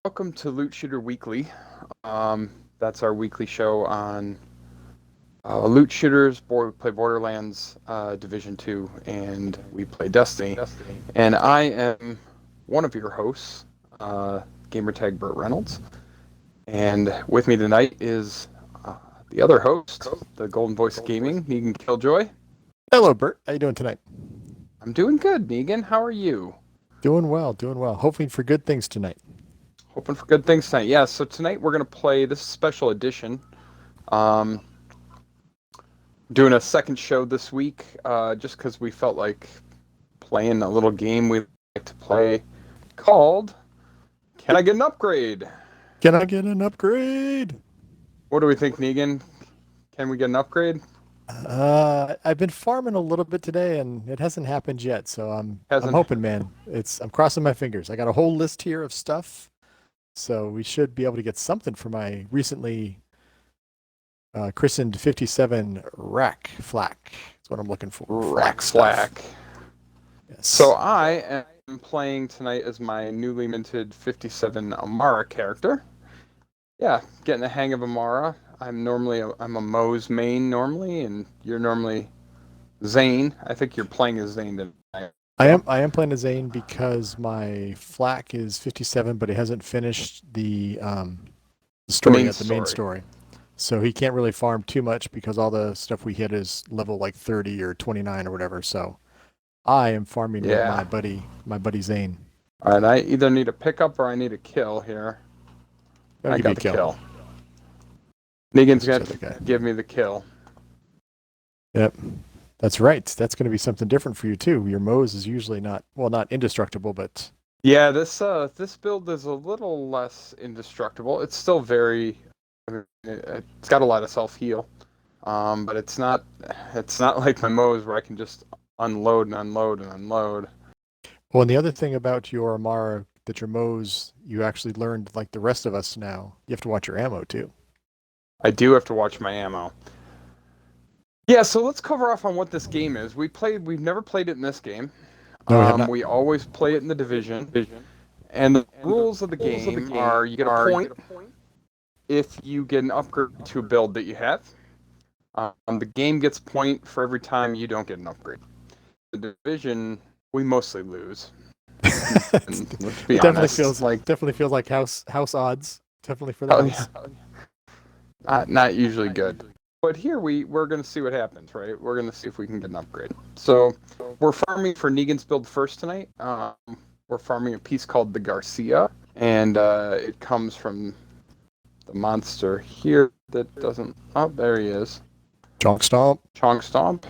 Welcome to Loot Shooter Weekly. That's our weekly show on loot shooters. We play Borderlands Division 2, and we play Destiny. And I am one of your hosts, gamertag Burt Reynolds. And with me tonight is the other host, the Golden Voice of Gaming, Negan Killjoy. Hello, Bert. How you doing tonight? I'm doing good, Negan. How are you? Doing well, doing well. Hoping for good things tonight. Hoping for good things tonight. Yeah, so tonight we're going to play this special edition. Um, Doing a second show this week, just because we felt like playing a little game we like to play called Can I Get an Upgrade? Can I get an upgrade? What do we think, Negan? Can we get an upgrade? I've been farming a little bit today, and it hasn't happened yet. So I'm Hasn't. hoping, man. I'm crossing my fingers. I got a whole list here of stuff, so we should be able to get something for my recently christened 57 rack flak. That's what I'm looking for. Rack stuff. Flack. Yes. So I am playing tonight as my newly minted 57 Amara character. Yeah, getting the hang of Amara. I'm a Moe's main normally, and you're normally Zane. I think you're playing as Zane tonight. I am playing a Zane because my flak is 57, but it hasn't finished the story main yet, the main story. So he can't really farm too much because all the stuff we hit is level like 30 or 29 or whatever. So I am farming with my buddy Zane. All right, I either need a pickup or I need a kill here. I got the kill. Negan's going to give me the kill. Yep. That's right. That's going to be something different for you too. Your Moe's is usually not indestructible, but yeah, this build is a little less indestructible. It's still very, it's got a lot of self heal, but it's not like my Moe's where I can just unload and unload and unload. Well, and the other thing about your Amara that your Moe's, you actually learned like the rest of us now. You have to watch your ammo too. I do have to watch my ammo. Yeah, so let's cover off on what this game is. We've never played it in this game. No, we have not. We always play it in the Division. And the rules of the game are you get a point if you get an upgrade to a build that you have. The game gets a point for every time you don't get an upgrade. The Division, we mostly lose. Let's be honest. Definitely feels like house odds. Definitely for that. Not usually good. But here we're going to see what happens, right? We're going to see if we can get an upgrade. So we're farming for Negan's build first tonight. We're farming a piece called the Garcia, and it comes from the monster here that doesn't... Oh, there he is. Chonk Stomp. Chonk Stomp.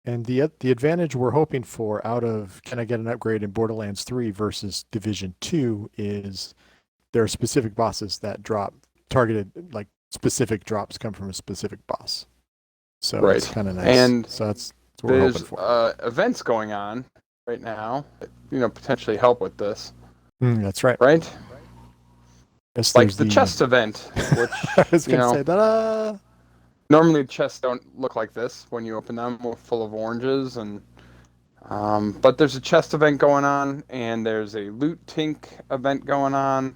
And the advantage we're hoping for out of Can I Get an Upgrade in Borderlands 3 versus Division 2 is there are specific bosses that drop targeted, like specific drops come from a specific boss. So it's kind of nice. And so that's what we're hoping for. There's events going on right now that, potentially help with this. That's right. Right? Yes, like the chest event, which, I was going to say that. Normally chests don't look like this when you open them. We're full of oranges, and but there's a chest event going on, and there's a loot tink event going on.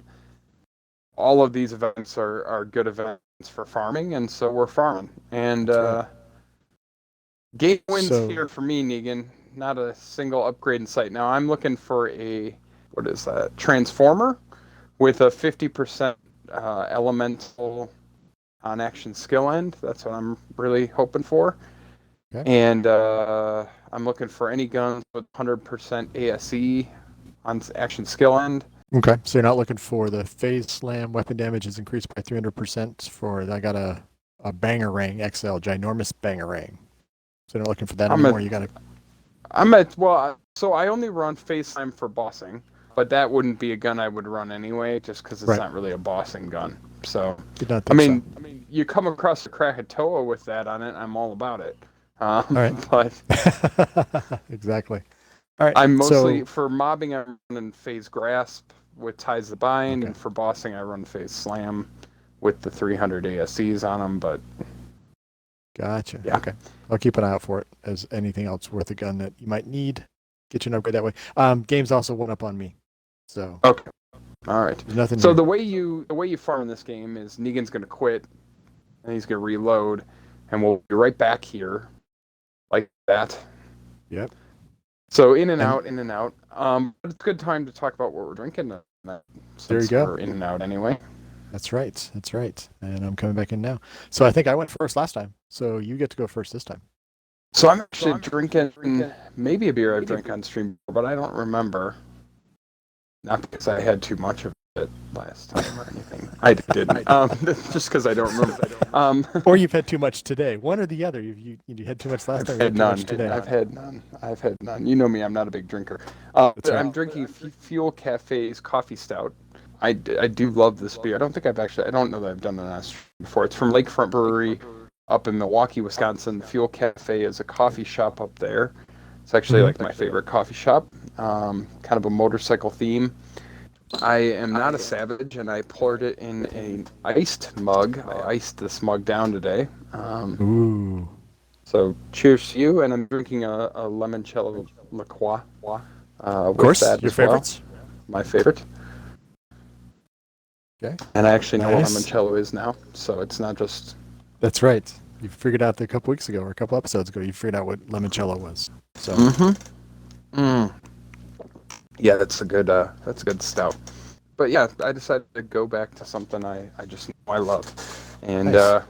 All of these events are good events for farming, and so we're farming. And game wins here for me, Negan. Not a single upgrade in sight. Now I'm looking for a transformer with a 50% elemental on action skill end. That's what I'm really hoping for. Okay. And I'm looking for any guns with 100% ASE on action skill end. Okay, so you're not looking for the phase slam weapon damage is increased by 300% for, I got a Bangarang XL, ginormous Bangarang. So you're not looking for that anymore, so I only run phase slam for bossing, but that wouldn't be a gun I would run anyway, just because it's not really a bossing gun. So, I mean, you come across a Krakatoa with that on it, I'm all about it. All right. But exactly. All right. I'm mostly, for mobbing, I'm running phase grasp with ties the bind, and for bossing, I run phase slam with the 300 ASCs on them, but... Gotcha. Yeah. Okay. I'll keep an eye out for it as anything else worth a gun that you might need. get you an upgrade that way. Games also went up on me, so Okay. All right. there's nothing So new. the way you farm in this game is Negan's gonna quit and he's gonna reload, and we'll be right back here, like that. Yep. So in and And out, in and out. But it's a good time to talk about what we're drinking there you since go. we're in and out anyway. That's right. That's right. And I'm coming back in now. So I think I went first last time. So you get to go first this time. So I'm actually drinking maybe a beer I've drank on stream, but I don't remember. Not because I had too much of it last time or anything. I didn't. Just because I don't remember. Or you've had too much today. One or the other. You had too much last time. I've had none. Today. I've had none. I've had none. You know me. I'm not a big drinker. That's right. I'm drinking Fuel Cafe's coffee stout. I do love this beer. I don't know that I've done it on stream before. It's from Lakefront Brewery up in Milwaukee, Wisconsin. Fuel Cafe is a coffee shop up there. It's actually like my favorite coffee shop. Kind of a motorcycle theme. I am not a savage, and I poured it in an iced mug. I iced this mug down today. Ooh. So cheers to you, and I'm drinking a limoncello La Croix. Of course, your favorites? Well. My favorite. Okay. And I actually know what Nice. limoncello is now, so it's not just... That's right. You figured out a couple weeks ago or a couple episodes ago. You figured out what limoncello was. So. Yeah, that's a good stout. But yeah, I decided to go back to something I just know I love, and Nice.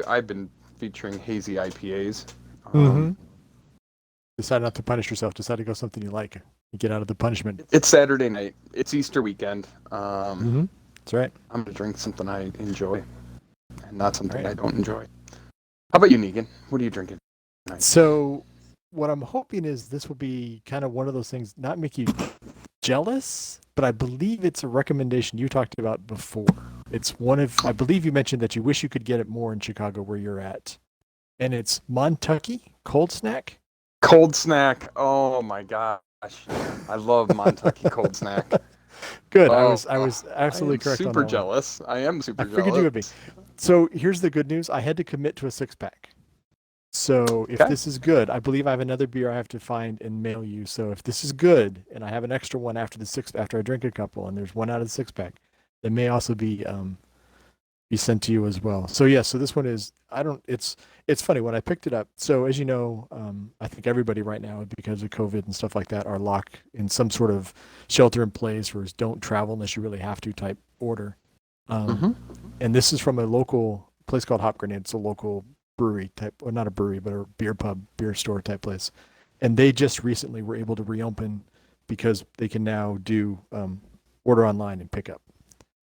I've been featuring hazy IPAs. Decide not to punish yourself. Decide to go something you like. You get out of the punishment. It's Saturday night. It's Easter weekend. That's right. I'm gonna drink something I enjoy, and not something Right. I don't enjoy. How about you, Negan? What are you drinking tonight? So what I'm hoping is this will be kind of one of those things, not make you jealous, but I believe it's a recommendation you talked about before. It's I believe you mentioned that you wish you could get it more in Chicago where you're at. And it's Montucky Cold Snack. Cold snack. Oh my gosh, I love Montucky cold snack. Good. Oh, I was absolutely correct on that super one. jealous. I am super I jealous. figured you would be. So here's the good news. I had to commit to a 6-pack. So if this is good, I believe I have another beer I have to find and mail you. So if this is good, and I have an extra one after I drink a couple, and there's one out of the 6-pack, that may also be sent to you as well. So yeah, so this one is it's funny when I picked it up. So as you know, I think everybody right now, because of COVID and stuff like that, are locked in some sort of shelter in place or don't travel unless you really have to type order. And this is from a local place called Hop Grenade. It's a local brewery type, or not a brewery, but a beer pub, beer store type place. And they just recently were able to reopen because they can now do order online and pick up.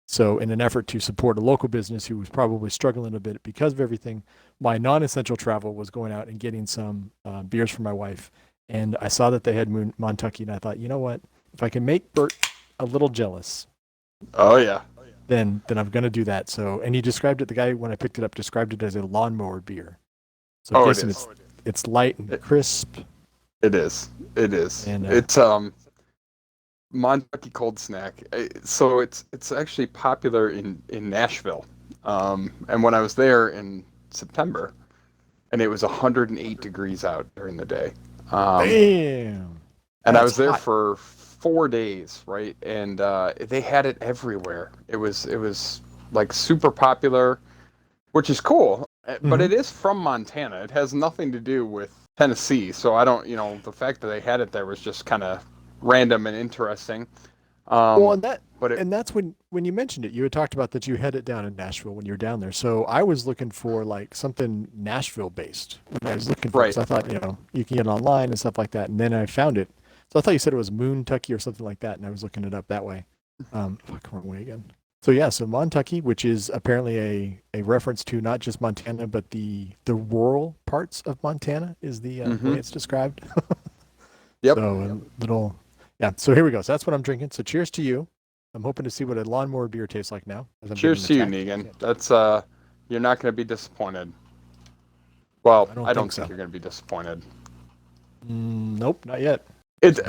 So in an effort to support a local business who was probably struggling a bit because of everything, my non-essential travel was going out and getting some beers for my wife. And I saw that they had Montucky, and I thought, you know what? If I can make Burt a little jealous, Oh yeah. then I'm going to do that. So, and he described it, the guy, when I picked it up, described it as a lawnmower beer. So I'm guessing it's light and crisp. It is. It is. And, it's Montucky cold snack. So it's actually popular in Nashville. And when I was there in September, and it was 108 degrees out during the day. Damn. And I was there for 4 days, right? And they had it everywhere. It was like super popular, which is cool. But it is from Montana. It has nothing to do with Tennessee. So I don't, the fact that they had it there was just kind of random and interesting. Well, and that's when you mentioned it, you had talked about that you had it down in Nashville when you were down there. So I was looking for like something Nashville based. I was looking for, 'cause I thought, you can get it online and stuff like that. And then I found it. So I thought you said it was Moontucky or something like that. And I was looking it up that way. Wrong way again. So yeah, so Montucky, which is apparently a reference to not just Montana, but the rural parts of Montana is the way it's described. Yep. So so here we go. So that's what I'm drinking. So cheers to you. I'm hoping to see what a lawnmower beer tastes like now. Cheers to you, Negan. That's you're not going to be disappointed. Well, I don't think you're going to be disappointed. Nope, not yet.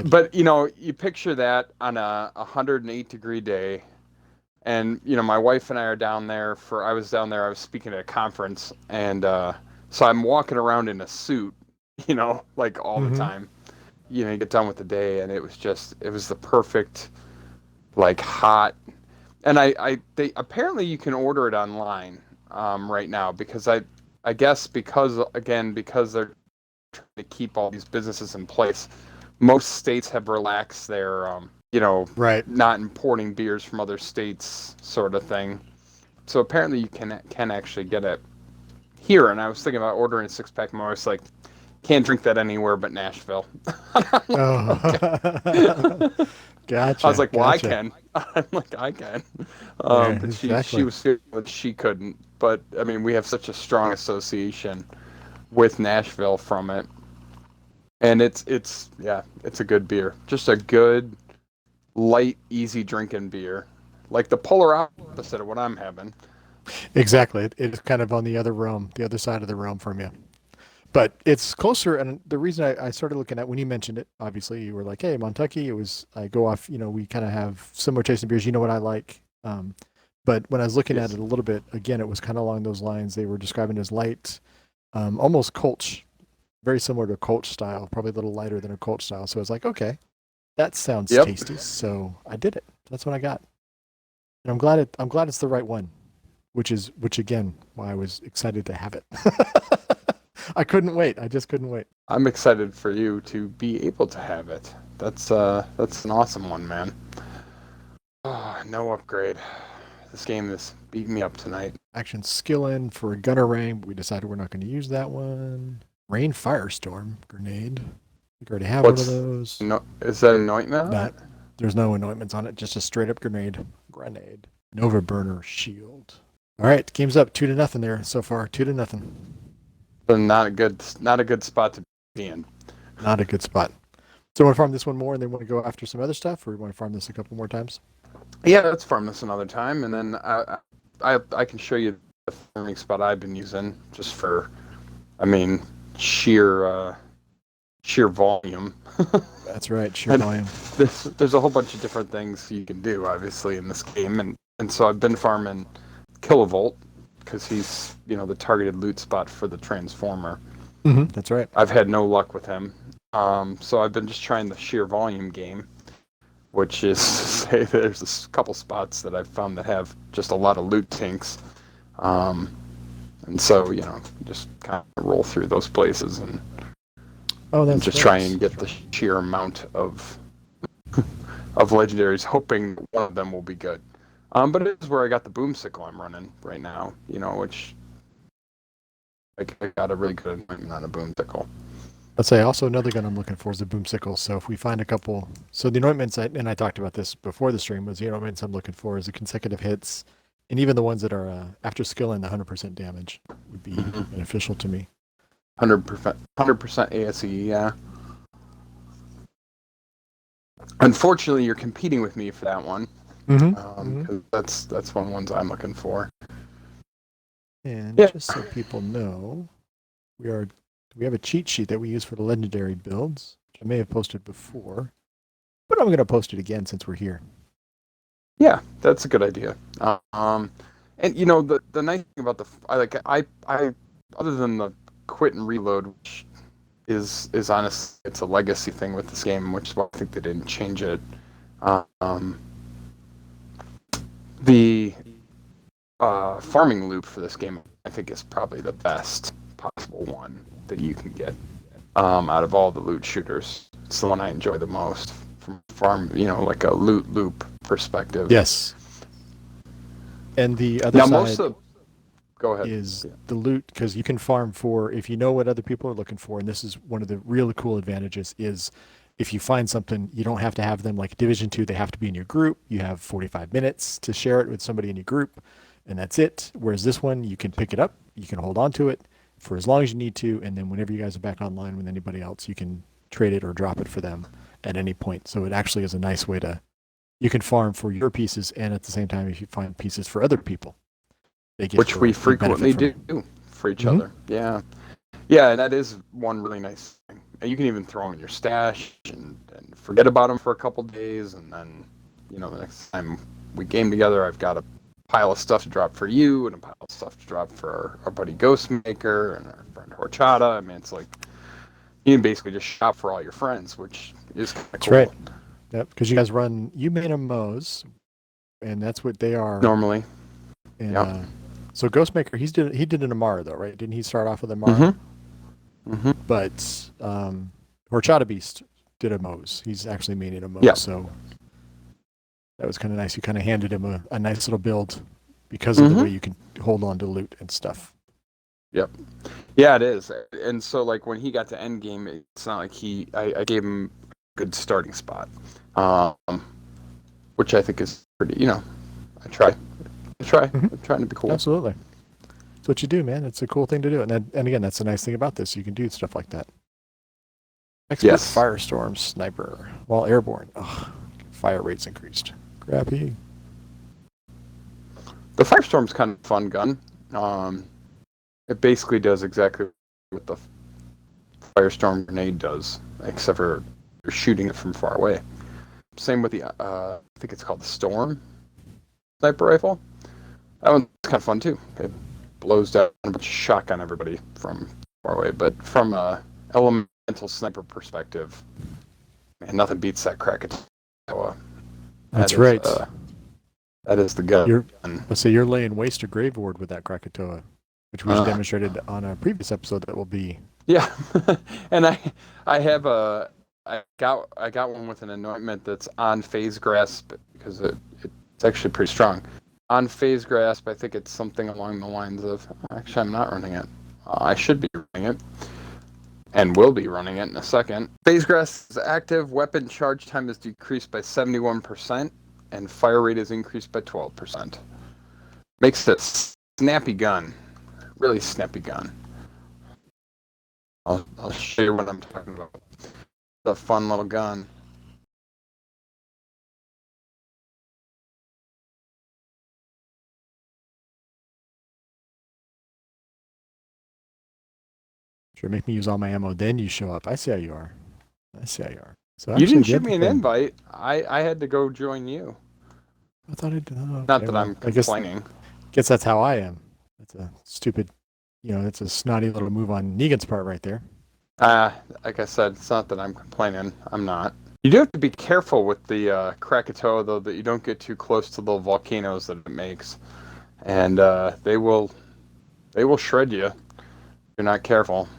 But you picture that on a 108 degree day, and my wife and I are down there I was speaking at a conference, and so I'm walking around in a suit, like all the time. you get done with the day, and it was the perfect, like, hot. And they apparently you can order it online right now, because I guess because they're trying to keep all these businesses in place. Most states have relaxed their Right. not importing beers from other states sort of thing. So apparently you can actually get it here. And I was thinking about ordering a 6-pack, and I was like, can't drink that anywhere but Nashville. Oh. I was Gotcha. like, well, I Gotcha. can. I'm like, I can. Yeah, But she exactly. was feeling like she couldn't. But I mean, we have such a strong association with Nashville from it, and it's a good beer. Just a good, light, easy drinking beer, like the polar opposite of what I'm having. Exactly. It's kind of on the other realm, the other side of the realm from you. But it's closer. And the reason I started looking at when you mentioned it, obviously you were like, hey, Montucky, I go off, we kind of have similar tasting beers. You know what I like. But when I was looking at Yes. it a little bit, again, it was kind of along those lines. They were describing it as light, almost Kolsch, very similar to a Kolsch style, probably a little lighter than a Kolsch style. So I was like, okay, that sounds Yep. tasty. So I did it. That's what I got. And I'm glad it's the right one, which again, why I was excited to have it. I couldn't wait. I just couldn't wait. I'm excited for you to be able to have it. That's an awesome one, man. Oh, no upgrade. This game is beating me up tonight. Action skill in for a gunner ring, but we decided we're not going to use that one. Rain firestorm grenade. We already have one of What's those. no? Is that anointment on Not it? there's no anointments on it, just a straight up grenade. Grenade. Nova burner shield. All right, game's up 2-0 there so far. 2-0. But not a good spot to be in. Not a good spot. So want to farm this one more and then want to go after some other stuff, or you want to farm this a couple more times? Yeah, let's farm this another time, and then I can show you the farming spot I've been using just for, I mean, sheer volume. That's right, sheer And volume. there's a whole bunch of different things you can do, obviously, in this game, and so I've been farming Kilovolt because he's the targeted loot spot for the Transformer. That's right. I've had no luck with him, so I've been just trying the sheer volume game, which is to say there's a couple spots that I've found that have just a lot of loot tanks, and so just kind of roll through those places and Oh, that's just right. try and get the sheer amount of legendaries, hoping one of them will be good. But it is where I got the boomsicle I'm running right now, which I got a really good anointment on a boomsicle. Let's say also another gun I'm looking for is a boomsicle. So if we find a couple, so the anointments, and I talked about this before the stream, was the anointments I'm looking for is the consecutive hits, and even the ones that are after skill and the 100% damage would be beneficial to me. 100% ASE, yeah. Unfortunately, you're competing with me for that one. Because that's one of the ones I'm looking for. And Yeah. just so people know, we have a cheat sheet that we use for the legendary builds, which I may have posted before, but I'm going to post it again since we're here. Yeah, that's a good idea. And the nice thing about I other than the quit and reload, which is honest, it's a legacy thing with this game, which is why I think they didn't change it. The farming loop for this game, I think, is probably the best possible one that you can get out of all the loot shooters. It's the one I enjoy the most from farm, like a loot loop perspective. Yes. And the other Now, side go ahead. is the loot, because you can farm for, if you know what other people are looking for, and this is one of the really cool advantages, is if you find something, you don't have to have them like Division 2, they have to be in your group. You have 45 minutes to share it with somebody in your group, and that's it. Whereas this one, you can pick it up, you can hold on to it for as long as you need to, and then whenever you guys are back online with anybody else, you can trade it or drop it for them at any point. So it actually is a nice way to, you can farm for your pieces, and at the same time, if you find pieces for other people, they get Which we frequently do for each other. Yeah. Yeah, and that is one really nice thing. And you can even throw them in your stash and forget about them for a couple days, and then, the next time we game together, I've got a pile of stuff to drop for you and a pile of stuff to drop for our buddy Ghostmaker and our friend Horchata. I mean, it's like You can basically just shop for all your friends, which is kind of That's cool. right. Yep, because you guys you made them Moes, and that's what they are. Normally. And Yep. so Ghostmaker, he did an Amara though, right? Didn't he start off with Amara? Mm-hmm. But Horchata Beast did a Mose. He's actually made it a Mose, Yep. so that was kind of nice. You kind of handed him a nice little build because of the way you can hold on to loot and stuff. Yep. Yeah, it is. And so, like, when he got to endgame, it's not like I gave him a good starting spot, which I think is pretty, I try. Mm-hmm. I'm trying to be cool. Absolutely. That's what you do, man. It's a cool thing to do. And again, that's the nice thing about this. You can do stuff like that. Expert Firestorm Sniper. While airborne. Ugh, fire rates increased. Crappy. The Firestorm's kind of a fun gun. It basically does exactly what the Firestorm grenade does, except for you're shooting it from far away. Same with the, I think it's called the Storm sniper rifle. That one's kind of fun too. It blows down a bunch of shotgun everybody from far away. But from a elemental sniper perspective, man, nothing beats that Krakatoa. That's right. That is the gun. Let's say you're laying waste to Grave Ward with that Krakatoa, which was demonstrated on a previous episode that will be. Yeah, and I got one with an anointment that's on phase grasp because it's actually pretty strong. On phase grasp, I think it's something along the lines of. Actually, I'm not running it. I should be running it, and will be running it in a second. Phase grasp is active. Weapon charge time is decreased by 71%, and fire rate is increased by 12%. Makes it a snappy gun, really snappy gun. I'll show you what I'm talking about. It's a fun little gun. Sure, make me use all my ammo, then you show up. I see how you are. So You didn't shoot me an invite. I had to go join you. I thought I'd. Not that I'm complaining. Guess that's how I am. That's a stupid, that's a snotty little move on Negan's part right there. Like I said, it's not that I'm complaining. I'm not. You do have to be careful with the Krakatoa, though, that you don't get too close to the volcanoes that it makes, and they will shred you if you're not careful.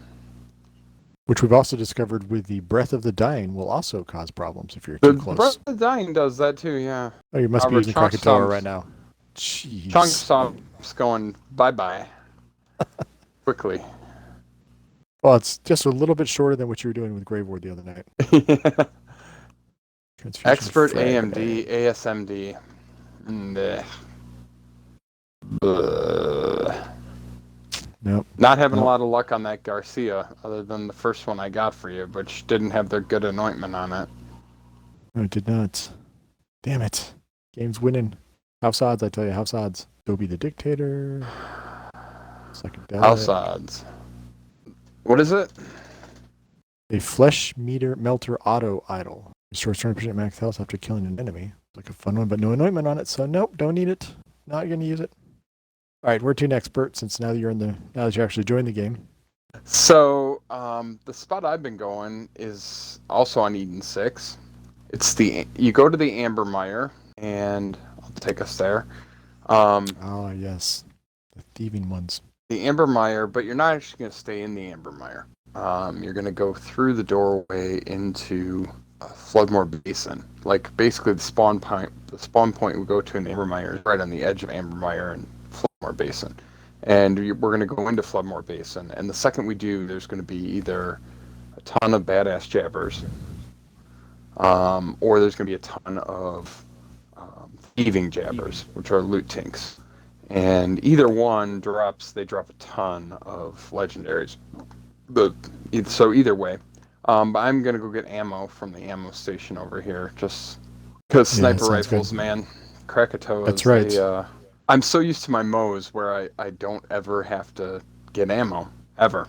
Which we've also discovered with the Breath of the Dying will also cause problems if you're too close. The Breath of the Dying does that too, yeah. Oh, you must be using Krakatoa right now. Jeez. Chunk Stomp's going bye-bye quickly. Well, it's just a little bit shorter than what you were doing with Grave Ward the other night. Expert AMD, ASMD. Nope. Not having a lot of luck on that Garcia, other than the first one I got for you, which didn't have their good anointment on it. No, it did not. Damn it. Game's winning. House odds, I tell you, house odds. Dobie the Dictator. House odds. What is it? A flesh melter auto idol. Restores 20% max health after killing an enemy. Like a fun one, but no anointment on it, so nope, don't need it. Not gonna use it. All right, where to next, Burt? Since now that you actually joined the game. So the spot I've been going is also on Eden 6. You go to the Amber Mire, and I'll take us there. Oh yes, the thieving ones. The Amber Mire, but you're not actually going to stay in the Amber Mire. You're going to go through the doorway into Floodmore Basin. Like basically the spawn point we go to in the Amber Mire is right on the edge of Amber Mire and Floodmore Basin. And we're going to go into Floodmore Basin. And the second we do, there's going to be either a ton of badass jabbers, or there's going to be a ton of thieving jabbers, which are loot tinks. And either one they drop a ton of legendaries. So either way. But I'm going to go get ammo from the ammo station over here, just because sniper rifles, good. Man. Krakatoas. That's right. I'm so used to my Moes where I don't ever have to get ammo, ever.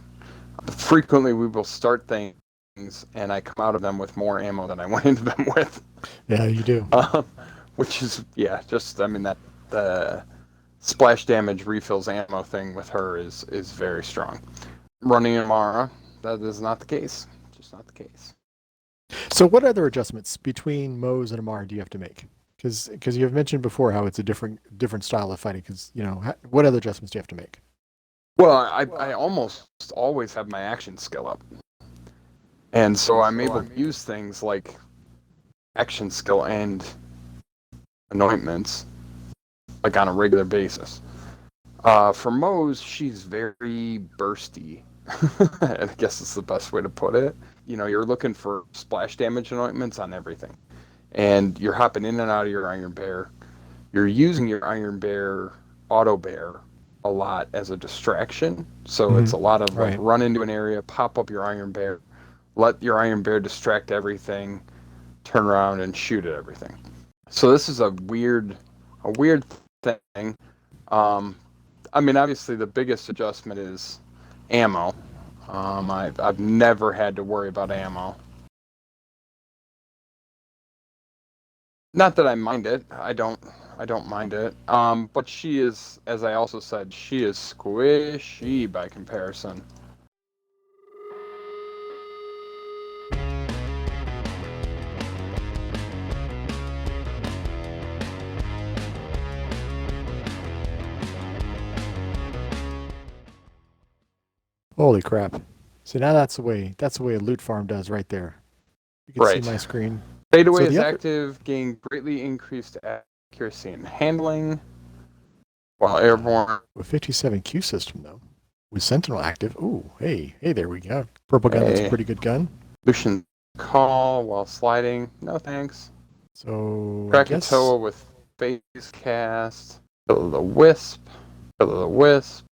Frequently we will start things and I come out of them with more ammo than I went into them with. Yeah, you do. Which is, that the splash damage refills ammo thing with her is very strong. Running Amara, that is not the case. not the case. So what other adjustments between Moe's and Amar do you have to make? Because you've mentioned before how it's a different style of fighting. Because what other adjustments do you have to make? Well, I almost always have my action skill up, and so I'm able to use things like action skill and anointments like on a regular basis. For Moe's, she's very bursty. I guess it's the best way to put it. You're looking for splash damage anointments on everything. And you're hopping in and out of your Iron Bear. You're using your Iron Bear auto bear a lot as a distraction. So it's a lot of like run into an area, pop up your Iron Bear, let your Iron Bear distract everything, turn around and shoot at everything. So this is a weird thing. I mean, obviously the biggest adjustment is ammo. I've never had to worry about ammo. Not that I mind it. I don't mind it. But she is, as I also said, she is squishy by comparison. Holy crap! So now that's the way a loot farm does right there. You can see my screen. Fadeaway is active, gain greatly increased accuracy and handling while airborne. With 57Q system though, with Sentinel active. Ooh, hey, there we go. Purple gun, that's a pretty good gun. Lucian call while sliding. No thanks. So Krakatoa with phase cast. Kill of the Wisp.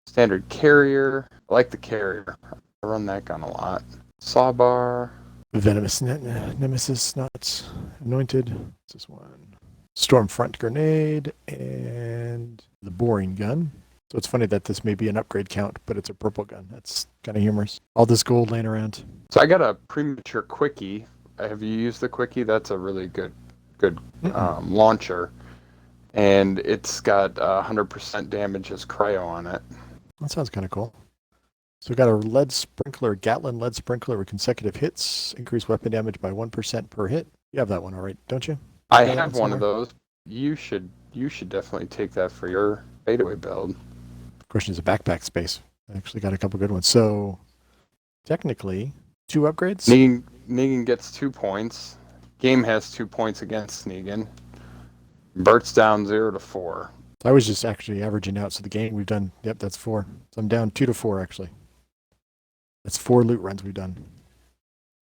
Standard carrier. I like the carrier. I run that gun a lot. Sawbar. Venomous Nemesis, not anointed. What's this one? Stormfront grenade and the boring gun. So it's funny that this may be an upgrade count, but it's a purple gun. That's kind of humorous. All this gold laying around. So I got a premature quickie. Have you used the quickie? That's a really good launcher, and it's got 100% damage as cryo on it. That sounds kind of cool. So we got a lead sprinkler, Gatlin lead sprinkler with consecutive hits, increase weapon damage by 1% per hit. You have that one, all right, don't you? I have one of those. You should definitely take that for your fadeaway build. Question is a backpack space. I actually got a couple good ones. So technically, 2 upgrades. Negan gets 2 points. Game has 2 points against Negan. Burt's down 0 to 4. I was just actually averaging out. So the game we've done, yep, that's 4. So I'm down 2 to 4 actually. That's 4 loot runs we've done.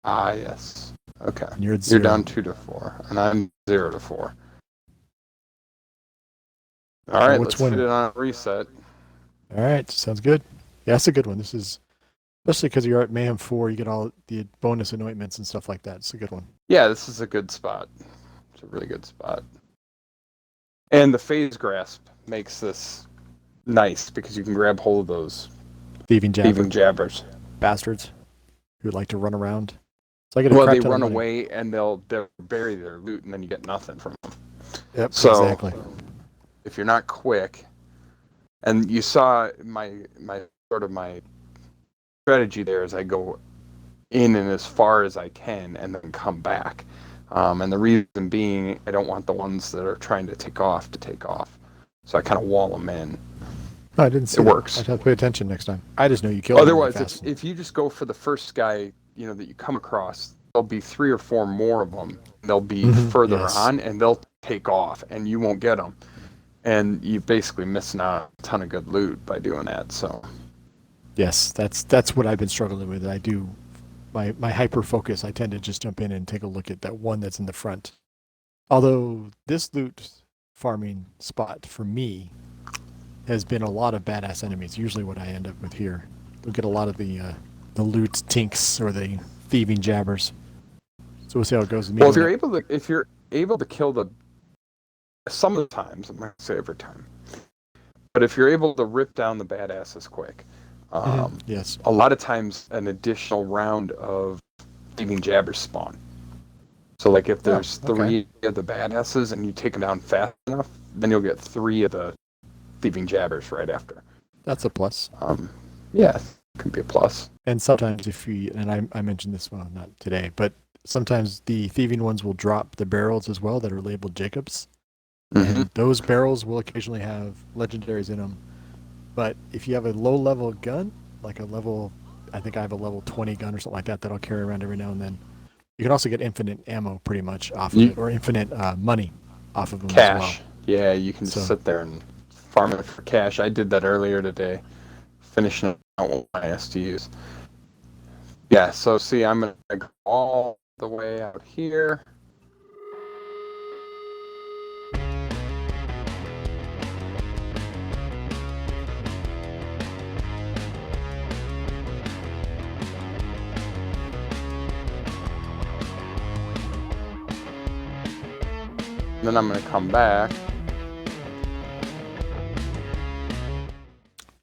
Ah, yes. Okay. And you're down 2 to 4, and I'm 0 to 4. All right, let's put it on a reset. All right, sounds good. Yeah, that's a good one. This is, especially because you're at Mayhem 4, you get all the bonus anointments and stuff like that. It's a good one. Yeah, this is a good spot. It's a really good spot. And the phase grasp makes this nice because you can grab hold of those thieving jabbers. Bastards who would like to run around. So they run away and they'll bury their loot and then you get nothing from them. Yep, so, exactly. If you're not quick, and you saw my strategy there is I go in and as far as I can and then come back. And the reason being, I don't want the ones that are trying to take off. So I kind of wall them in. No, I didn't see it. That. Works. I'd have to pay attention next time. I just know you kill Otherwise, them fast. if you just go for the first guy, that you come across, there'll be 3 or 4 more of them. They'll be further on, and they'll take off, and you won't get them. And you basically missing out a ton of good loot by doing that. So. Yes, that's what I've been struggling with. I do my hyper focus. I tend to just jump in and take a look at that one that's in the front. Although this loot farming spot for me has been a lot of badass enemies. Usually, what I end up with here, we'll get a lot of the loot tinks or the thieving jabbers. So we'll see how it goes. Well, if you're able to kill some of the times, I'm not gonna say every time, but if you're able to rip down the badasses quick, yes, a lot of times an additional round of thieving jabbers spawn. So like if there's 3 of the badasses and you take them down fast enough, then you'll get 3 of the thieving jabbers right after. That's a plus. Yeah. can be a plus. And sometimes if you, and I mentioned this one, not today, but sometimes the thieving ones will drop the barrels as well that are labeled Jacobs. Mm-hmm. And those barrels will occasionally have legendaries in them. But if you have a low level gun, like a level, I think I have a level 20 gun or something like that I'll carry around every now and then. You can also get infinite ammo pretty much off of it, or infinite money off of them as well. Cash. Yeah, you can just sit there and farm it for cash. I did that earlier today, finishing out one of my STUs. Yeah, so see, I'm going to go all the way out here. Then I'm going to come back.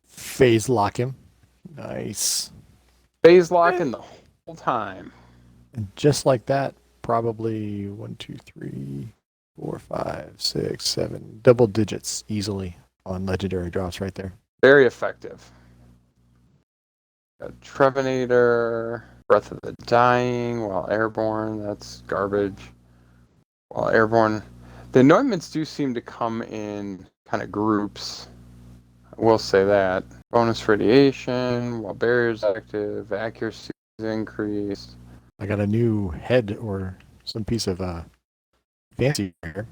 Phase lock him. Nice. Phase locking the whole time. And just like that, probably 1, 2, 3, 4, 5, 6, 7, double digits easily on legendary drops right there. Very effective. Got Trevinator, Breath of the Dying, while airborne, that's garbage. While airborne, the anointments do seem to come in kind of groups. I will say that. Bonus radiation, while barriers active, accuracy is increased. I got a new head or some piece of fancy here.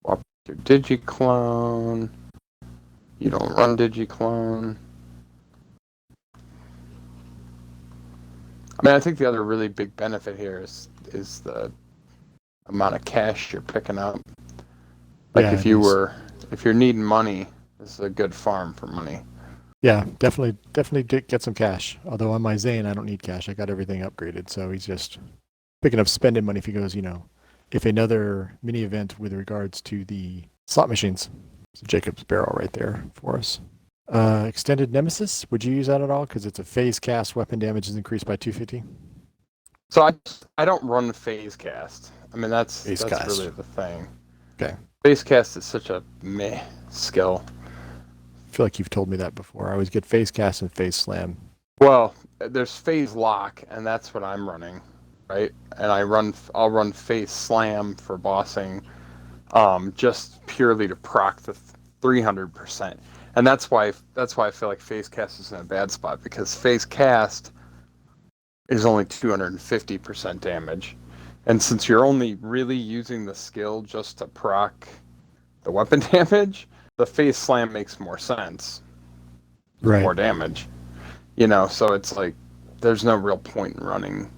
While your digiclone. You don't run digiclone. I mean, I think the other really big benefit here is the amount of cash you're picking up. Like Yeah, if you're needing money, this is a good farm for money. Yeah, definitely get some cash. Although on my Zane, I don't need cash. I got everything upgraded, so he's just picking up spending money if he goes, if another mini event with regards to the slot machines. So Jacob's barrel right there for us. Extended Nemesis, would you use that at all? Because it's a phase cast, weapon damage is increased by 250. So I don't run phase cast. I mean, that's cast. really the thing. Okay. Phase cast is such a meh skill. I feel like you've told me that before. I always get phase cast and phase slam. Well, there's phase lock, and that's what I'm running, right? And I'll run phase slam for bossing, just purely to proc the 300%. And that's why I feel like phase cast is in a bad spot, because phase cast is only 250% damage. And since you're only really using the skill just to proc the weapon damage, the phase slam makes more sense. Right. More damage. So it's like there's no real point in running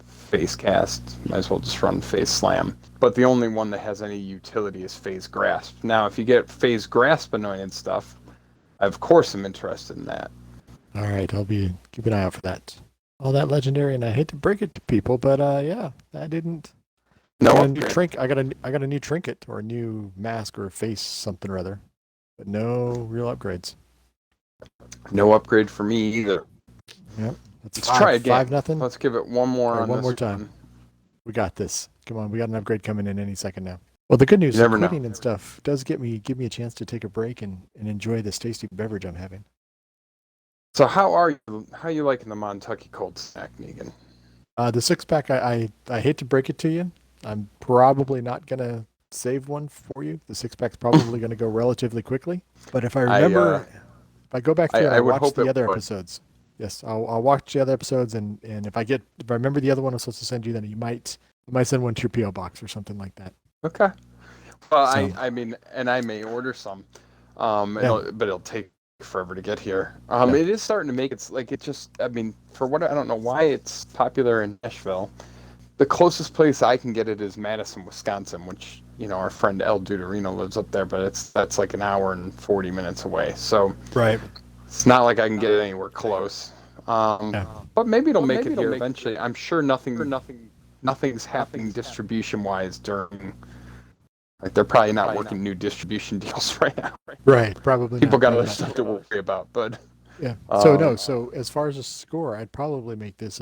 phase cast. Might as well just run phase slam. But the only one that has any utility is phase grasp. Now, if you get phase grasp annoying stuff, I of course am interested in that. All right, I'll keep an eye out for that. All that legendary, and I hate to break it to people, but yeah, I didn't. No, I got a new I got a new trinket or a new mask or a face something or other, but no real upgrades. No upgrade for me either. Yep. Let's try again. 5-0. Let's give it one more on one this more time. one. We got this. Come on, we got an upgrade coming in any second now. Well, the good news is quitting and stuff does give me a chance to take a break and enjoy this tasty beverage I'm having. So how are you liking the Montucky Cold Snack, Negan? The 6-pack, I hate to break it to you. I'm probably not gonna save one for you. The 6-pack's probably gonna go relatively quickly. But if I remember, if I go back through and I watch the other episodes. Yes, I'll watch the other episodes, and if I remember the other one I'm supposed to send you, then you might send one to your PO box or something like that. Okay. Well, so, I mean, and I may order some, but it'll take forever to get here. It is starting to make for what I don't know why it's popular in Nashville. The closest place I can get it is Madison, Wisconsin, which our friend El Duderino lives up there, but that's like an hour and 40 minutes away. So right. It's not like I can get it anywhere close. But maybe it'll make it here eventually. I'm sure nothing's happening distribution-wise during. Like they're probably not working new distribution deals right now. Right, probably. People got other stuff to worry about, but yeah. So as far as a score, I'd probably make this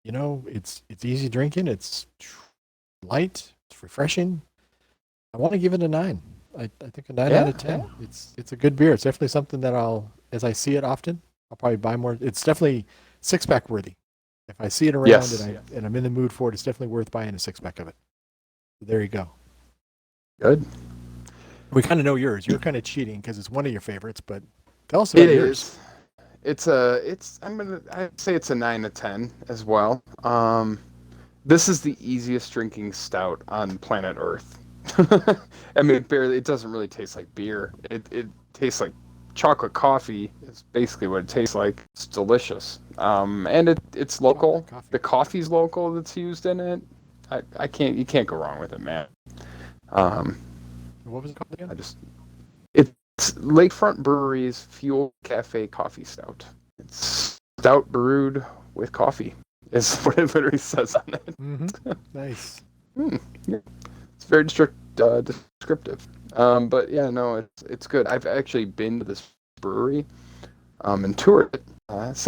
it's easy drinking, it's light, it's refreshing. I want to give it a 9. I think a 9 out of 10. It's a good beer. It's definitely something that as I see it often, I'll probably buy more. It's definitely 6-pack worthy. If I see it around Yes. and I'm in the mood for it, it's definitely worth buying a 6-pack of it. So there you go. Good. We kind of know yours. You're kind of cheating because it's one of your favorites, but tell us It about yours. is. I'd say it's a 9 to 10 as well. This is the easiest drinking stout on planet Earth. I mean, it doesn't really taste like beer. It tastes like chocolate coffee is basically what it tastes like. It's delicious. And it's local. Coffee. The coffee's local that's used in it. You can't go wrong with it, man. What was it called again? It's Lakefront Brewery's Fuel Cafe Coffee Stout. It's stout brewed with coffee, is what it literally says on it. Mm-hmm. Nice. Yeah. It's very descriptive. But yeah, no, it's good. I've actually been to this brewery and toured it.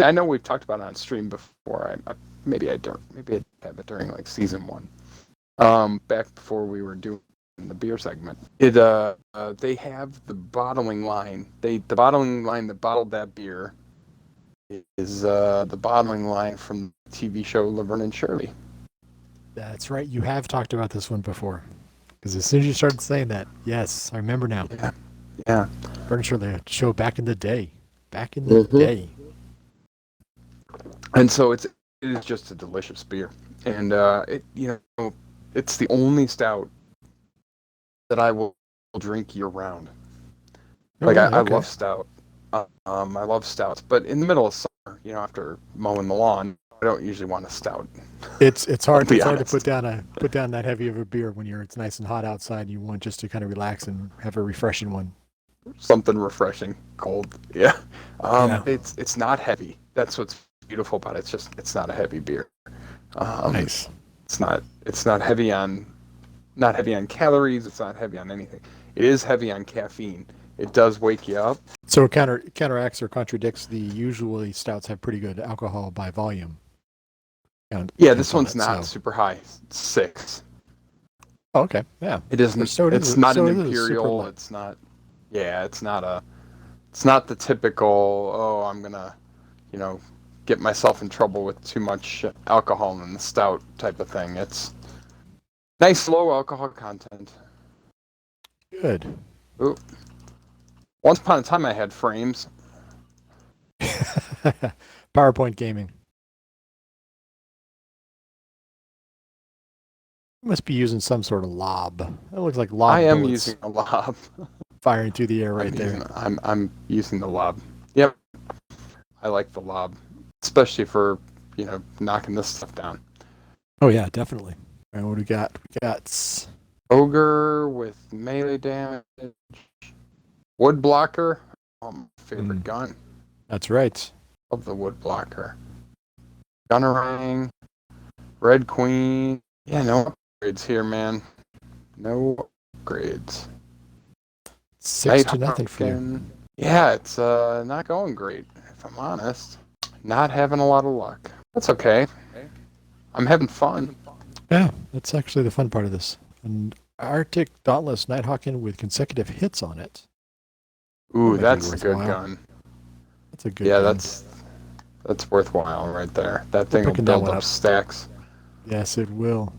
I know we've talked about it on stream before. Maybe I have it during like season 1. Back before we were doing the beer segment. They have the bottling line. The bottling line that bottled that beer is the bottling line from the TV show Laverne and Shirley. That's right. You have talked about this one before. Because as soon as you started saying that, yes, I remember now. Yeah. Furniture the show back in the day. Back in the day. And so it is just a delicious beer. And it's the only stout that I will drink year round. Like I love stout. I love stouts, but in the middle of summer, after mowing the lawn, I don't usually want a stout. It's hard. It's hard to put down that heavy of a beer when it's nice and hot outside. And you want just to kind of relax and have a refreshing one. Something refreshing, cold. Yeah. It's not heavy. That's what's beautiful about it. It's not a heavy beer. Nice. It's not heavy on calories. It's not heavy on anything. It is heavy on caffeine. It does wake you up. So it counteracts or contradicts the usually stouts have pretty good alcohol by volume. This one's not super high. It's 6. Oh, okay. Yeah. It isn't. It's not an imperial. It's not. Yeah. It's not the typical. Oh, I'm gonna, get myself in trouble with too much alcohol in the stout type of thing. It's nice low alcohol content. Good. Ooh. Once upon a time, I had frames. PowerPoint gaming. You must be using some sort of lob. It looks like lob. I am using a lob. Firing through the air right there. I'm using the lob. Yep. I like the lob, especially for knocking this stuff down. Oh yeah, definitely. All right, what do we got? We got ogre with melee damage. Wood blocker. Oh, my favorite gun. That's right. Love the wood blocker. Gunnerang. Red Queen. Yeah, no upgrades here, man. No upgrades. 6-0 for you. Yeah, it's not going great, if I'm honest. Not having a lot of luck. That's okay. I'm having fun. Yeah, that's actually the fun part of this. An Arctic Dauntless Nighthawken with consecutive hits on it. Ooh, that's a good gun. That's a good gun. That's worthwhile right there. That thing will build up stacks. Yes, it will.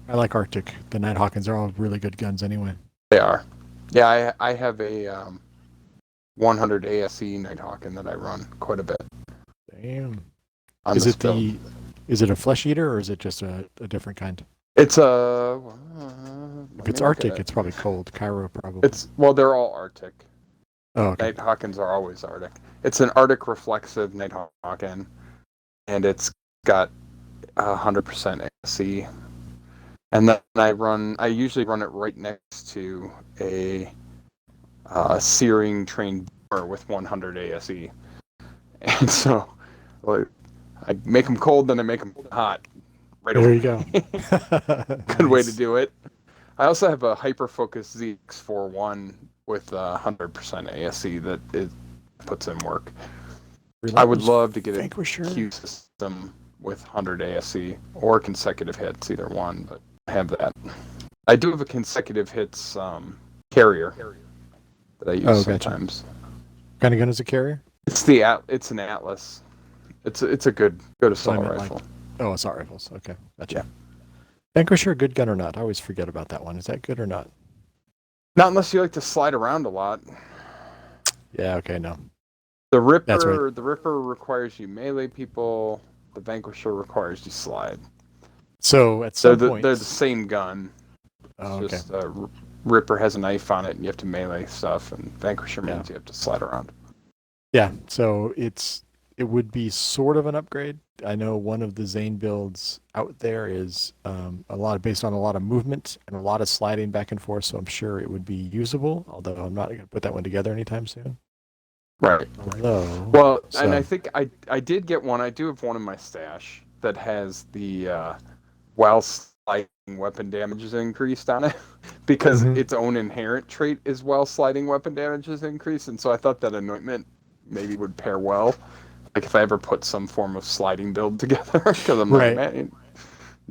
I like Arctic. The Nighthawkens are all really good guns anyway. They are. Yeah, I have a 100 ASE Nighthawken that I run quite a bit. Damn. Is it a flesh eater or is it just a different kind? It's if it's Arctic, it's probably cold. Cairo probably. They're all Arctic. Oh, okay. Nighthawkens are always Arctic. It's an Arctic reflexive Nighthawken, and it's got 100% ASE. And then I usually run it right next to a searing trained boomer with 100 ASE. And so, I make them cold, then I make them hot. Right there away. You go. Good way to do it. I also have a hyper-focused ZX41 with 100% ASE that it puts in work. I would love to get a Q system with 100 ASE or consecutive hits, either one, but I have that. I do have a consecutive hits carrier that I use sometimes. What kind of gun is a carrier? It's an Atlas. It's a good assault I meant, rifle. Assault rifles. Okay, gotcha. Yeah. Vanquisher, good gun or not? I always forget about that one. Is that good or not? Not unless you like to slide around a lot. Yeah. Okay. No. That's right. The Ripper requires you melee people. The Vanquisher requires you slide. So at some point, they're the same gun. Oh, It's okay. just Ripper has a knife on it, and you have to melee stuff, and Vanquisher means you have to slide around. Yeah. So it would be sort of an upgrade. I know one of the Zane builds out there is based on a lot of movement and a lot of sliding back and forth. So I'm sure it would be usable. Although I'm not going to put that one together anytime soon. Right. And I think I did get one. I do have one in my stash that has the while sliding weapon damage is increased on it because its own inherent trait is while sliding weapon damage is increased, and so I thought that anointment maybe would pair well. Like if I ever put some form of sliding build together, because I'm like, man,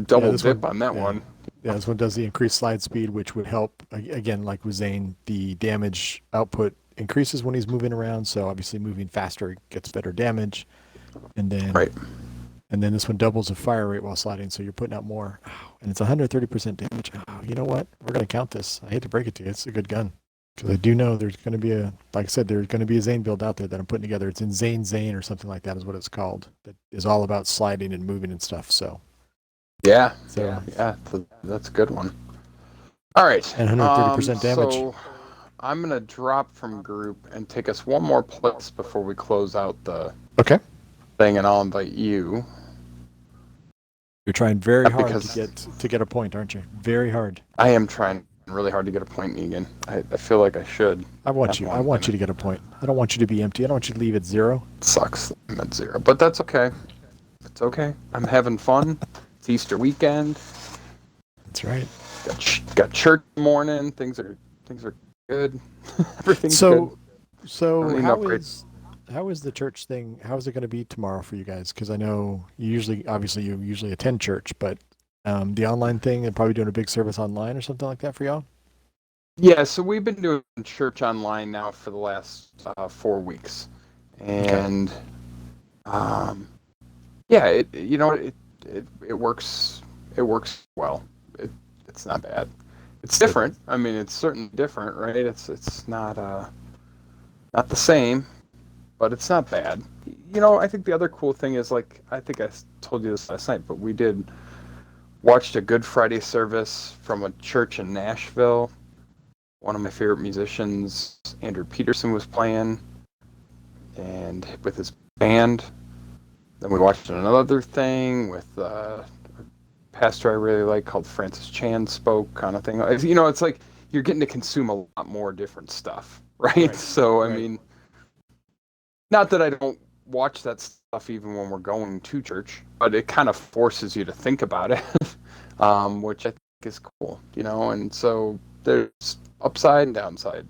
double dip on that one. Yeah, this one does the increased slide speed, which would help. Again, like with Zane, the damage output increases when he's moving around. So obviously, moving faster gets better damage, and then this one doubles the fire rate while sliding, so you're putting out more. And it's 130% damage. You know what? We're gonna count this. I hate to break it to you, it's a good gun. Because I do know there's going to be there's going to be a Zane build out there that I'm putting together. It's in Zane or something like that is what it's called. That is all about sliding and moving and stuff. So. Yeah, that's a good one. All right. And 130% damage. So I'm going to drop from group and take us one more place before we close out the thing, and I'll invite you. You're trying very hard to get a point, aren't you? Very hard. I am trying really hard to get a point, Negan. I feel like I should. I want you to get a point. I don't want you to be empty. I don't want you to leave at 0. It sucks. I'm at 0, but that's okay. It's okay. I'm having fun. It's Easter weekend. That's right. Got church morning. Things are good. Everything's good. So how is the church thing? How is it going to be tomorrow for you guys? Because I know you usually attend church, but the online thing and probably doing a big service online or something like that for y'all? Yeah, so we've been doing church online now for the last 4 weeks, and it works. It works well. It's not bad. It's different. I mean, it's certainly different, right? It's not the same, but it's not bad. I think the other cool thing is, like, I think I told you this last night, but we watched a Good Friday service from a church in Nashville. One of my favorite musicians, Andrew Peterson, was playing, and with his band. Then we watched another thing with a pastor I really like called Francis Chan spoke, kind of thing. It's like you're getting to consume a lot more different stuff, right? So, I mean, not that I don't watch that stuff even when we're going to church, but it kind of forces you to think about it, which I think is cool, and so there's upside and downside.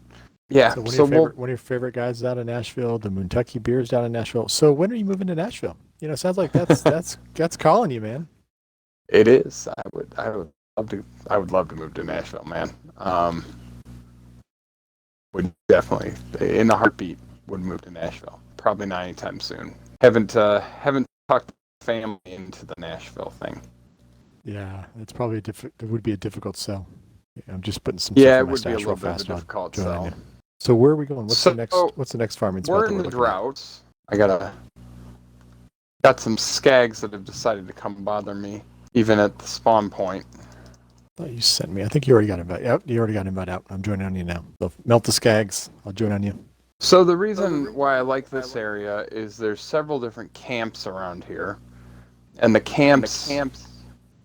Yeah. So one of your favorite guys out of Nashville, the Moontucky Beers down in Nashville. So when are you moving to Nashville? It sounds like that's calling you, man. It is. I would love to move to Nashville, man. Would definitely, in a heartbeat, would move to Nashville. Probably not anytime soon. Haven't talked the family into the Nashville thing. Yeah, it's probably it would be a difficult sell. Yeah, I'm just putting some stuff in my stash real fast. Yeah, it would be a little bit of a difficult sell. So where are we going? What's the next farming spot? We're in the droughts. I got some skags that have decided to come bother me, even at the spawn point. I thought you sent me. I think you already got invite. Yep, you already got invite out. I'm joining on you now. So melt the skags. I'll join on you. So the reason why I like this area is there's several different camps around here, and the camps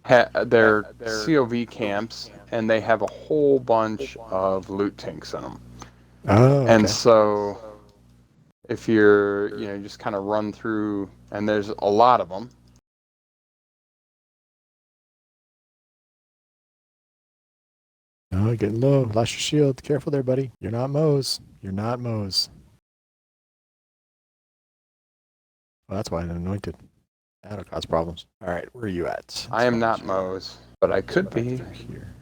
they're COV camps, and they have a whole bunch of loot tanks in them. Oh, okay. And so if you're, just kind of run through, and there's a lot of them. Oh, getting low. Lost your shield. Careful there, buddy. You're not Mose. You're not Mose. Well, that's why I'm anointed. That'll cause problems. All right, where are you at? I am not Mose, but I could be. Here.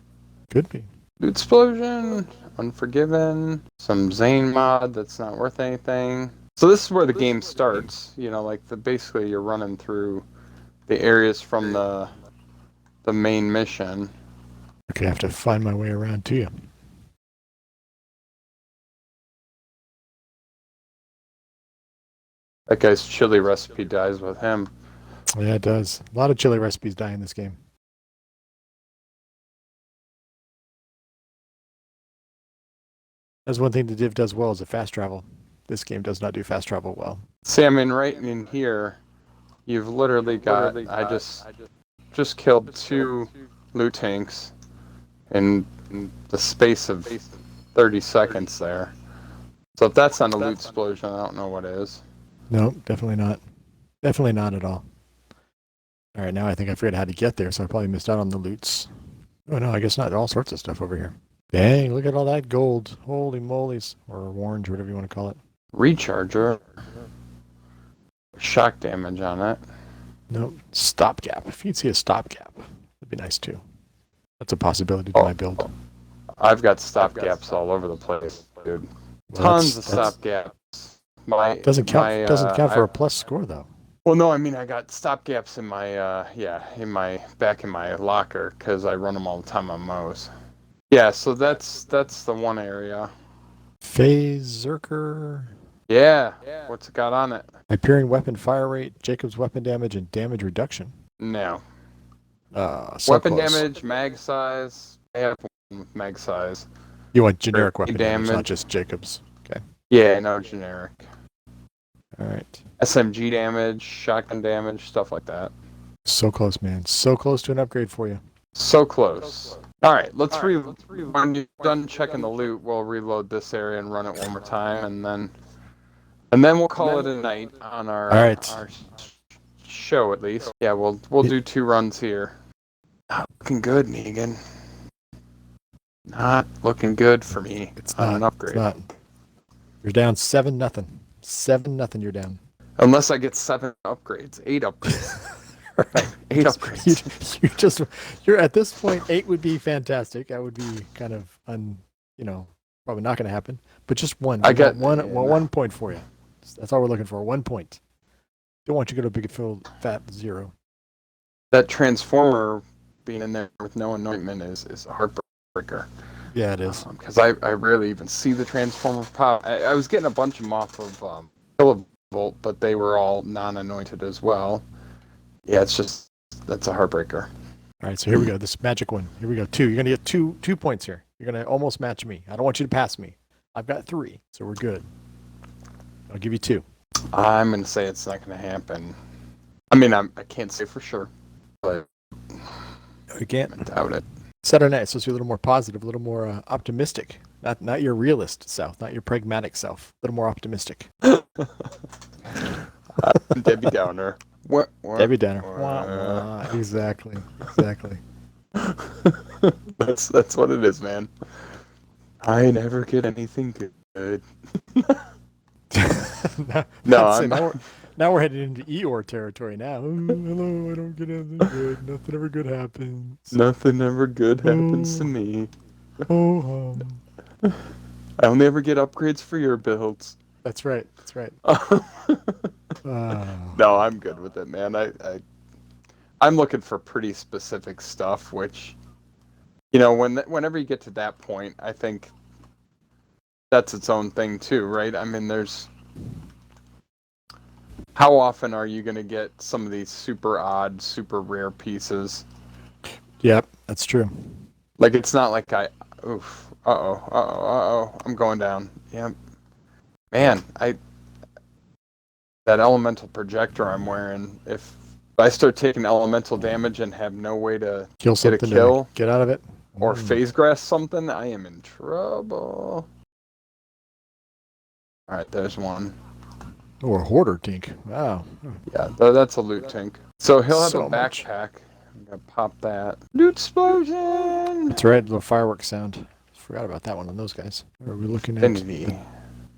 Could be. Loot Explosion, Unforgiven, some Zane mod that's not worth anything. So this is where the game starts. You know, like basically you're running through the areas from the main mission. Okay, I have to find my way around to you. That guy's chili recipe dies with him. Yeah, it does. A lot of chili recipes die in this game. That's one thing the Div does well is a fast travel. This game does not do fast travel well. See, I mean, right in here, you've literally got. I just killed 2 loot tanks in the space of 30 seconds there. So if that's not a loot explosion, I don't know what is. No, definitely not. Definitely not at all. All right, now I think I figured out how to get there, so I probably missed out on the loots. Oh no, I guess not. All sorts of stuff over here. Dang, look at all that gold. Holy moly's. Or orange, whatever you want to call it. Recharger. Shock damage on it. Nope. Stopgap. If you'd see a stopgap, that'd be nice too. That's a possibility to my build. I've got stopgaps all over the place, dude. Well, Tons of stopgaps. Doesn't count for a plus score though. Well, no, I mean I got stopgaps in my in my locker because I run them all the time on Moe's. Yeah, so that's the one area. Phase Zerker. Yeah. What's it got on it? Hyperion weapon fire rate, Jacob's weapon damage, and damage reduction. No. So weapon close. damage, mag size. I have one with mag size. You want generic weapon damage, not just Jacob's. Okay. Yeah, no generic. All right. SMG damage, shotgun damage, stuff like that. So close, man. So close to an upgrade for you. So close. All right, let's when you're done checking the loot, we'll reload this area and run it one more time, and then we'll call it a night on our our show at least. Yeah, we'll do 2 runs here. Not looking good, Negan. Not looking good for me. It's on not an upgrade. It's not. You're down 7-0. 7-0. You're down. Unless I get 7 upgrades, 8 upgrades. Right. 8 upgrades. You're at this point. 8 would be fantastic. That would be kind of probably not going to happen. But just one. I got 1 point for you. That's all we're looking for. 1 point. Don't want you to go to big fat 0. That transformer being in there with no anointment is a heartbreaker. Yeah, it is. Because I rarely even see the transformer pop. I was getting a bunch of them off of Kilovolt, but they were all non-anointed as well. Yeah, that's a heartbreaker. All right, so here we go. This magic one. Here we go. 2. You're going to get 2 points here. You're going to almost match me. I don't want you to pass me. I've got 3, so we're good. I'll give you 2. I'm going to say it's not going to happen. I mean, I can't say for sure, but You can't. I doubt it. Saturday night, so it's a little more positive, a little more optimistic. Not your realist self, not your pragmatic self. A little more optimistic. Debbie Downer. What? Debbie Downer. Exactly. That's what it is, man. I never get anything good. Now we're headed into Eeyore territory now. Hello, I don't get anything good. Nothing ever good happens. Nothing ever good happens to me. Oh, I only ever get upgrades for your builds. That's right. No, I'm good with it, man. I'm looking for pretty specific stuff, which, whenever you get to that point, I think that's its own thing too, right? I mean, how often are you going to get some of these super odd, super rare pieces? Yep, that's true. Like, it's not like I'm going down. Yep. Man, that elemental projector I'm wearing, if I start taking elemental damage and have no way to get a kill, get out of it, or phase grass something, I am in trouble. All right, there's one. Or a hoarder tink. Wow. Yeah, that's a loot tank. So he'll have a backpack. I'm gonna pop that. Loot explosion! That's right, little fireworks sound. Forgot about that one on those guys. Are we looking at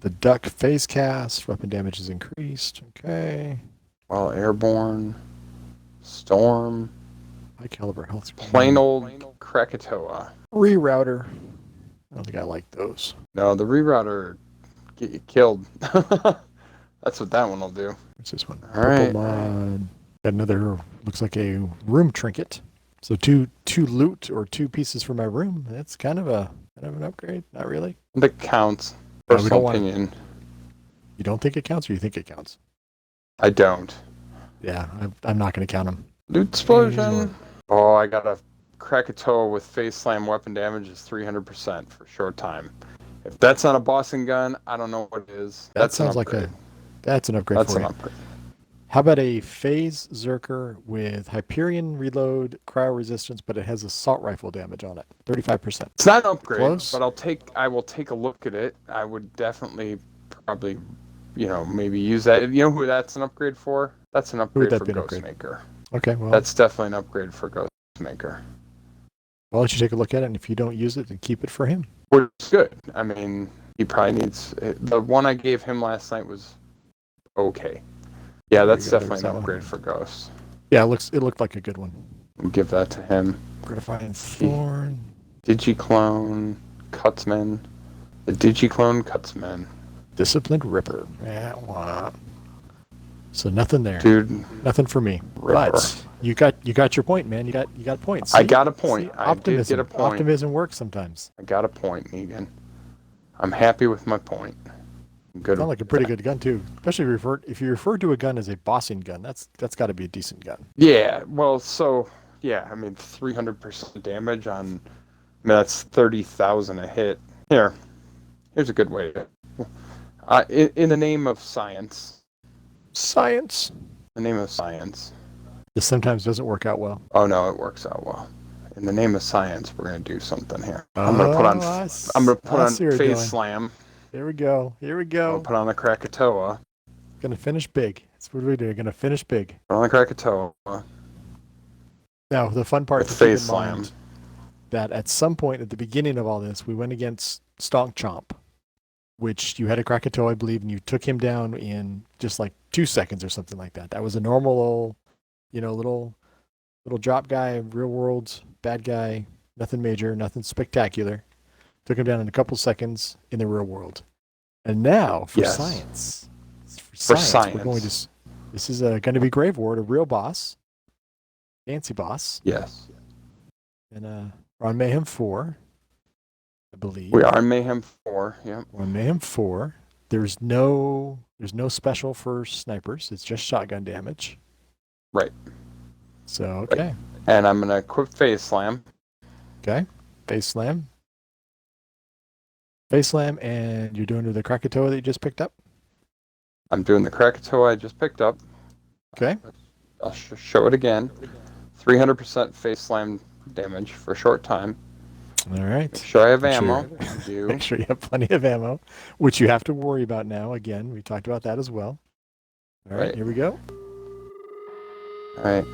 the duck phase cast? Weapon damage is increased. Okay. Well, airborne. Storm. High caliber health. Plain old Krakatoa. Rerouter. I don't think I like those. No, the rerouter get you killed. That's what that one will do. What's this one? All Purple right. mod. Got another, looks like a room trinket. So two loot or 2 pieces for my room. That's kind of an upgrade. Not really. That counts. No, we don't Personal want it. opinion. You don't think it counts, or you think it counts? I don't. Yeah, I'm not going to count them. Loot explosion. Oh, I got a Krakatoa with face slam weapon damage is 300% for short time. If that's not a bossing gun, I don't know what is. That That's sounds an like upgrade. that's an upgrade That's for an you. upgrade. How about a phase Zerker with Hyperion reload, cryo resistance, but it has assault rifle damage on it, 35%. It's not an upgrade, Close. but I will take a look at it. I would definitely probably, maybe use that. You know who that's an upgrade for? That's an upgrade that for be an upgrade? Ghostmaker. Okay, well, That's definitely an upgrade for Ghostmaker. I'll let you take a look at it, and if you don't use it, then keep it for him. Which is good. I mean, he probably needs... The one I gave him last night was okay. Yeah, There that's you go, definitely there's an that one. upgrade for Ghost. Yeah, it looked like a good one. We'll give that to him. Gratifying Thorn. Digiclone, Cutsman. The Digiclone Cutsman. Disciplined Ripper. Yeah, wow. So nothing there. Dude, Nothing for me. Ripper. But you got your point, man. You got points. I See? got a point. See? I did get a point. Optimism works sometimes. I got a point, Negan. I'm happy with my point. Good. Sounds like a pretty good gun too. Especially if you refer to a gun as a bossing gun, that's got to be a decent gun. Yeah, well, I mean, 300% damage on... I mean, that's 30,000 a hit. Here's a good way to... in the name of science. Science. The name of science. This sometimes doesn't work out well. Oh no, it works out well. In the name of science, we're gonna do something here. I'm gonna put on face slam. Here we go. I'll put on a Krakatoa. Gonna finish big. That's what we do. Gonna finish big. Put on a Krakatoa. Now the fun part With to keep face in slam. mind that at some point at the beginning of all this, we went against Stonk Chomp, which you had a Krakatoa, I believe, and you took him down in just like 2 seconds or something like that. That was a normal, little drop guy, real world bad guy, nothing major, nothing spectacular. Took him down in a couple seconds in the real world. And now for Yes. science. For science. We're going to. This is going to be Grave Ward, a real boss, fancy boss, Yes. and we're on Mayhem 4, I believe. We are in Mayhem 4. Yep. We're on Mayhem 4. There's no special for snipers. It's just shotgun damage. Right. So okay. And I'm gonna equip face slam. Okay. Face slam. Face slam, and you're doing the Krakatoa that you just picked up. I'm doing the Krakatoa I just picked up. Okay. I'll show it again. 300% face slam damage for a short time. All right. Make sure I have Make sure- ammo. I do. Make sure you have plenty of ammo, which you have to worry about now. Again, we talked about that as well. All right, Right. here we go. All right.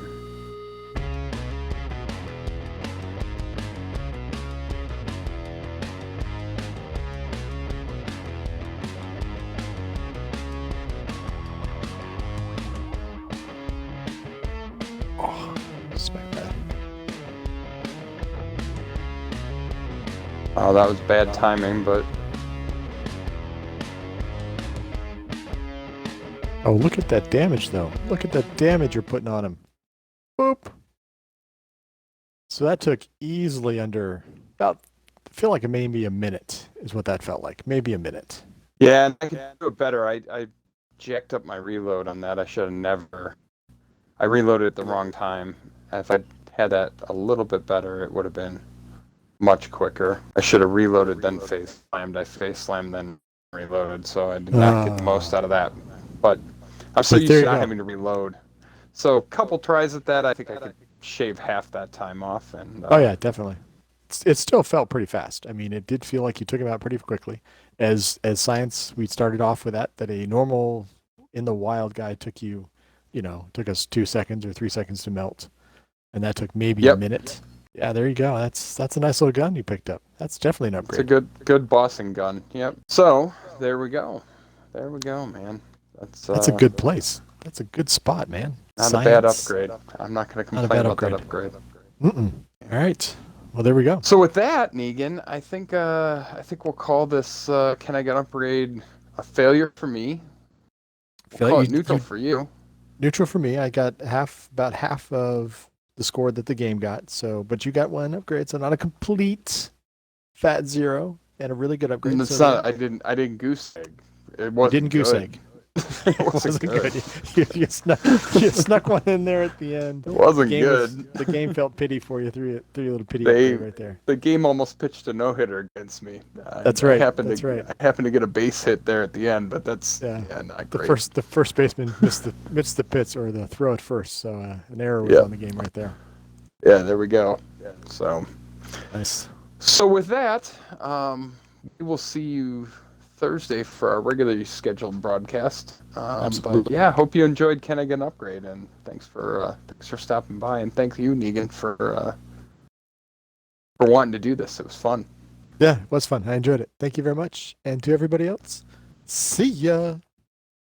Oh, smack that. Oh, that was bad timing, but Oh, look at that damage, though. Look at that damage you're putting on him. Boop. So that took easily under about, I feel like it maybe a minute is what that felt like. Maybe a minute. yeah, and I could do it better. I jacked up my reload on that. I should have never. I reloaded at the wrong time. If I had that a little bit better, it would have been much quicker. I should have reloaded, then face slammed. I face slammed, then reloaded, so I did not get the most out of that. But I'm so But used there to you not go. having to reload. So a couple tries at that, I think I could shave half that time off. And Oh yeah, definitely. It still felt pretty fast. I mean, it did feel like you took him out pretty quickly. As science, we started off with that a normal in the wild guy took took us 2 seconds or 3 seconds to melt, and that took maybe a Yep. minute. Yeah, there you go. That's a nice little gun you picked up. That's definitely an It's a upgrade. good bossing gun. Yep. So there we go. There we go, man. That's a good place. That's a good spot, man. Not a bad Science. upgrade. I'm not going to Not a complain bad about that upgrade. Mm-mm. All right. Well, there we go. So with that, Negan, I think we'll call this "Can I Get an Upgrade" a failure for me. feel Call like it neutral for you. neutral for me. I got about half of the score that the game got. So, but you got one upgrade, so not a complete fat zero and a really good upgrade. And it's So not. I didn't goose egg. It you wasn't didn't goose good. egg. It It wasn't good. You snuck one in there at the end. It wasn't The good. game felt pity for you. Threw a little pity They upgrade right there. the game almost pitched a no hitter against me. That's right. I happened to get a base hit there at the end, but that's Yeah. not The great. first baseman missed the pitch or the throw at first, so an error was Yeah. on the game right there. Yeah, there we go. So Nice. with that, we will see you Thursday for our regularly scheduled broadcast. Absolutely. But yeah, hope you enjoyed Can I Get an Upgrade, and thanks for stopping by, and thank you, Negan, for wanting to do this. It was fun. Yeah, it was fun. I enjoyed it. Thank you very much. And to everybody else, see ya.